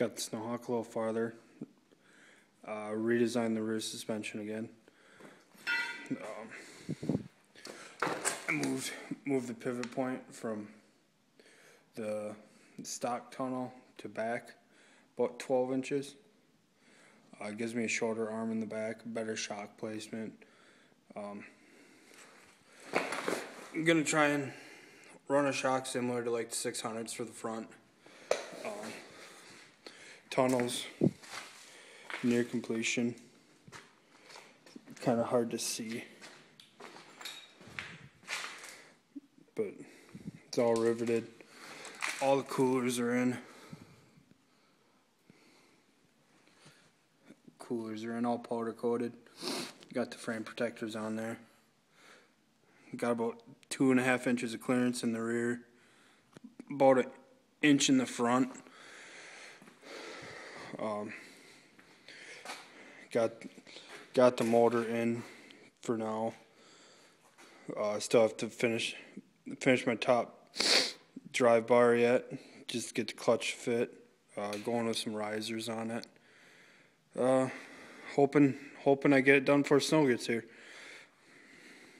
Got the Snowhawk a little farther. Redesigned the rear suspension again. I moved the pivot point from the stock tunnel to back about 12 inches. It gives me a shorter arm in the back, better shock placement. I'm gonna try and run a shock similar to like the 600s for the front. Tunnels near completion. Kind of hard to see, but it's all riveted. All the coolers are in. All powder coated. Got the frame protectors on there. Got about 2.5 inches of clearance in the rear, about an inch in the front. Got the motor in for now. Still have to finish my top drive bar yet. Just get the clutch fit. Going with some risers on it. Hoping I get it done before snow gets here.